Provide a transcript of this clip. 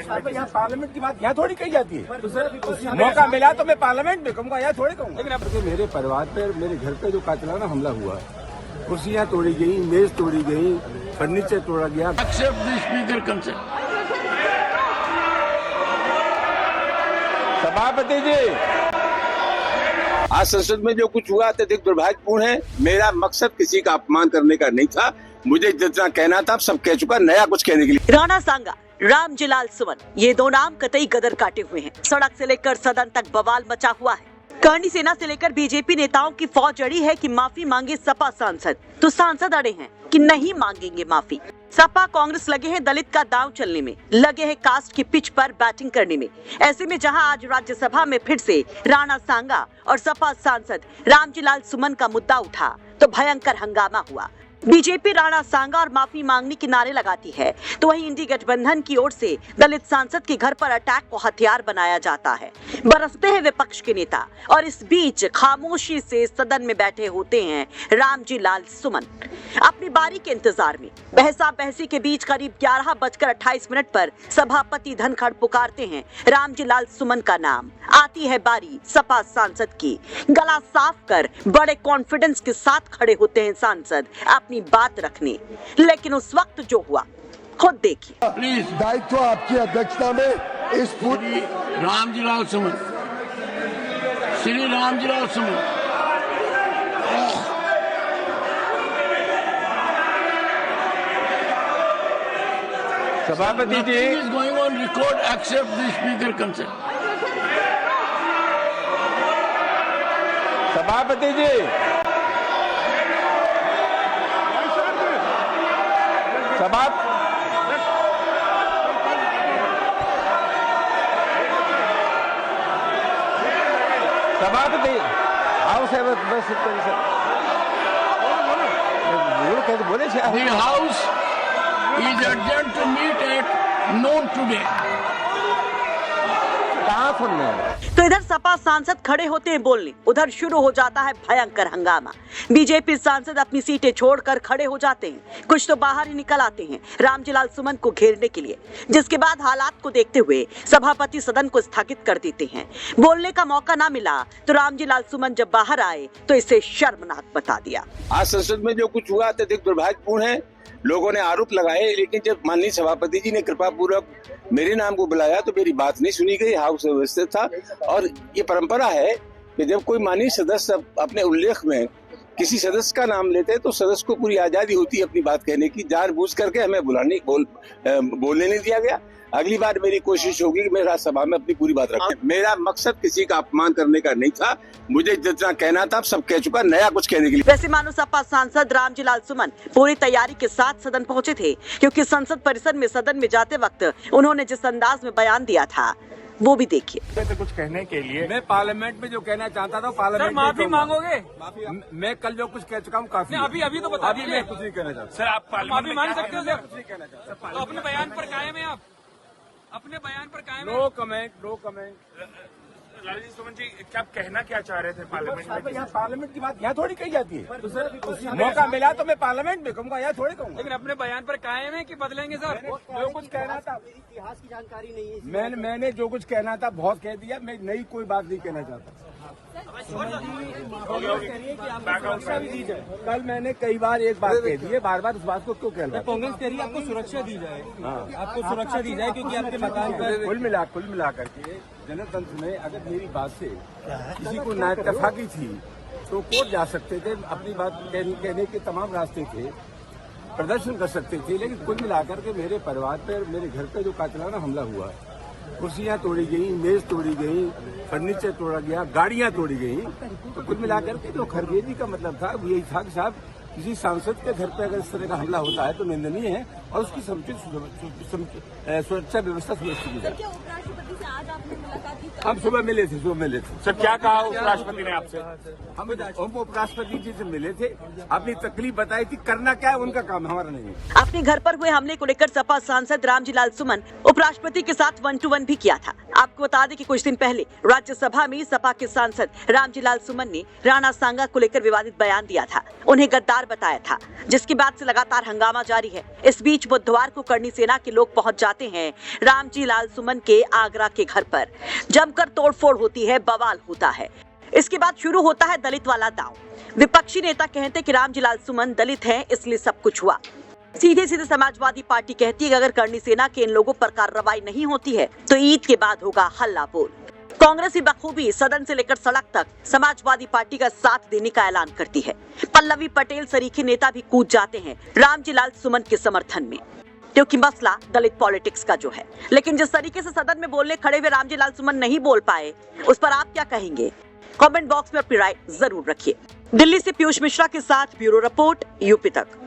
यहाँ पार्लियामेंट की बात यहाँ थोड़ी कही जाती है। मौका मिला तो मैं पार्लियामेंट में कहूँगा, यहाँ थोड़ी कहूँगा। लेकिन अब मेरे परिवार पर, मेरे घर पे जो कातिलाना हमला हुआ, कुर्सियाँ तोड़ी गई, मेज तोड़ी गई, फर्नीचर तोड़ा गया। Except the speaker consent. सभापति जी, आज संसद में जो कुछ हुआ अत्यधिक दुर्भाग्यपूर्ण है। मेरा मकसद किसी का अपमान करने का नहीं था। मुझे जितना कहना था सब कह चुका, नया कुछ कहने के लिए। राणा सांगा, रामजीलाल सुमन, ये दो नाम कतई गदर काटे हुए हैं। सड़क से लेकर सदन तक बवाल मचा हुआ है। करनी सेना से लेकर बीजेपी नेताओं की फौज अड़ी है कि माफी मांगे सपा सांसद, तो सांसद अड़े हैं कि नहीं मांगेंगे माफी। सपा कांग्रेस लगे हैं दलित का दांव चलने में, लगे हैं कास्ट की पिच पर बैटिंग करने में। ऐसे में जहां आज राज्यसभा में फिर से राणा सांगा और सपा सांसद रामजीलाल सुमन का मुद्दा उठा तो भयंकर हंगामा हुआ। बीजेपी राणा सांगा और माफी मांगने के नारे लगाती है, तो वहीं इंडी गठबंधन की ओर से दलित सांसद के घर पर अटैक को हथियार बनाया जाता है। बरसते हैं विपक्ष के नेता और इस बीच खामोशी से सदन में बैठे होते हैं रामजीलाल सुमन अपनी बारी के इंतजार में। बहसा बहसी के बीच करीब 11:28 पर सभापति धनखड़ पुकारते हैं रामजीलाल सुमन का नाम। आती है बारी सपा सांसद की। गला साफ कर बड़े कॉन्फिडेंस के साथ खड़े होते हैं सांसद अपनी बात रखने। लेकिन उस वक्त जो हुआ खुद देखिए। प्लीज, दायित्व आपकी अध्यक्षता में इस पूरी रामजीलाल सुमन, श्री रामजीलाल सुमन। सभापति जी, is going on record, except the speaker consent. सभापति जी, सभापति हाउस है बस बोले The House is adjourned to meet at noon today. कहाँ सुन रहे हैं? तो इधर सपा सांसद खड़े होते हैं बोलने, उधर शुरू हो जाता है भयंकर हंगामा। बीजेपी सांसद अपनी सीटें छोड़कर खड़े हो जाते हैं, कुछ तो बाहर ही निकल आते हैं रामजीलाल सुमन को घेरने के लिए, जिसके बाद हालात को देखते हुए सभापति सदन को स्थगित कर देते हैं। बोलने का मौका ना मिला तो रामजीलाल सुमन जब बाहर आए तो इसे शर्मनाक बता दिया। आज संसद में जो कुछ हुआ अत्यधिक दुर्भाग्यपूर्ण है। लोगों ने आरोप लगाए, लेकिन जब माननीय सभापति जी ने कृपा पूर्वक मेरे नाम को बुलाया तो मेरी बात नहीं सुनी गई। हाउस व्यवस्थित था और ये परंपरा है कि जब कोई माननीय सदस्य अपने उल्लेख में किसी सदस्य का नाम लेते हैं तो सदस्य को पूरी आजादी होती है अपनी बात कहने की। जानबूझ करके हमें बोलने नहीं दिया गया। अगली बार मेरी कोशिश होगी कि मैं राज्यसभा में अपनी पूरी बात रखूं। मेरा मकसद किसी का अपमान करने का नहीं था। मुझे जितना कहना था सब कह चुका, नया कुछ कहने के लिए। वैसे मानो सपा सांसद रामजीलाल सुमन पूरी तैयारी के साथ सदन पहुंचे थे, क्योंकि संसद परिसर में सदन में जाते वक्त उन्होंने जिस अंदाज में बयान दिया था वो भी देखिए। कुछ कहने के लिए मैं पार्लियामेंट में जो कहना चाहता था पार्लियामेंट में माफी मांगोगे? मैं कल जो कुछ कह चुका हूँ काफी। अभी तो बता अभी मैं कुछ नहीं कहना चाहता। सर, आप माफी मांग सकते हो सर? कुछ नहीं कहना चाहता। तो अपने बयान पर कायम है आप? अपने बयान पर कायम है? No comment, no comment. Lalji Suman ji, क्या आप कहना क्या चाह रहे थे पार्लियामेंट में? यहाँ पार्लियामेंट की बात यहाँ थोड़ी कही जाती है। मौका मिला तो मैं पार्लियामेंट में कहूँगा, यहाँ थोड़ी कहूँगा। लेकिन अपने बयान पर कायम है कि बदलेंगे सर? जो कुछ कहना था, इतिहास की जानकारी नहीं है। मैंने जो कुछ कहना था बहुत कह दिया। मैं नई कोई बात नहीं कहना चाहता। कल मैंने कई बार एक बात कह दी है, बार बार उस बात को क्यों कह रहा? कांग्रेस कह रही है आपको सुरक्षा दी जाए। आपको सुरक्षा दी जाए क्योंकि आपके मकान पर कुल मिला करके जनतंत्र में अगर मेरी बात से किसी को नाइतफाकी थी तो कोर्ट जा सकते थे। अपनी बात कहने के तमाम रास्ते थे, प्रदर्शन कर सकते थे। लेकिन कुल मिलाकर के मेरे परिवार पर, मेरे घर पे जो कातिलाना हमला हुआ, कुर्सियां तोड़ी गई, मेज तोड़ी गई, फर्नीचर तोड़ा गया, गाड़ियां तोड़ी गई, तो कुल मिलाकर के जो खरगेजी का मतलब था वो यही था कि साहब किसी सांसद के घर पे अगर इस तरह का हमला होता है तो निंदनीय है और उसकी समुचित सुरक्षा व्यवस्था सुनिश्चित की जाए। उपराष्ट्रपति से आज आपने हम सुबह मिले थे। सर क्या कहा उपराष्ट्रपति ने आपसे? हम उपराष्ट्रपति जी से मिले थे, अपनी तकलीफ बताई थी, करना क्या है उनका काम, हमारा नहीं है। अपने घर पर हुए हमले को लेकर सपा सांसद रामजीलाल सुमन उपराष्ट्रपति के साथ 1-to-1 भी किया था। आपको बता दें कि कुछ दिन पहले राज्यसभा में सपा के सांसद रामजीलाल सुमन ने राणा सांगा को लेकर विवादित बयान दिया था, उन्हें गद्दार बताया था, जिसके बाद से लगातार हंगामा जारी है। इस बीच बुधवार को करनी सेना के लोग पहुंच जाते हैं रामजीलाल सुमन के आगरा के घर पर। जमकर तोड़फोड़ होती है, बवाल होता है। इसके बाद शुरू होता है दलित वाला दांव। विपक्षी नेता कहते कि रामजीलाल सुमन दलित हैं, इसलिए सब कुछ हुआ। सीधे सीधे समाजवादी पार्टी कहती है कि अगर करनी सेना के इन लोगों पर कार्रवाई नहीं होती है तो ईद के बाद होगा हल्ला बोल। कांग्रेस बखूबी सदन से लेकर सड़क तक समाजवादी पार्टी का साथ देने का ऐलान करती है। पल्लवी पटेल सरीखे नेता भी कूद जाते हैं रामजीलाल सुमन के समर्थन में, क्योंकि मसला दलित पॉलिटिक्स का जो है। लेकिन जिस तरीके से सदन में बोलने खड़े हुए रामजीलाल सुमन नहीं बोल पाए, उस पर आप क्या कहेंगे? कमेंट बॉक्स में अपनी राय जरूर रखिए। दिल्ली से पीयूष मिश्रा के साथ ब्यूरो रिपोर्ट, यूपी तक।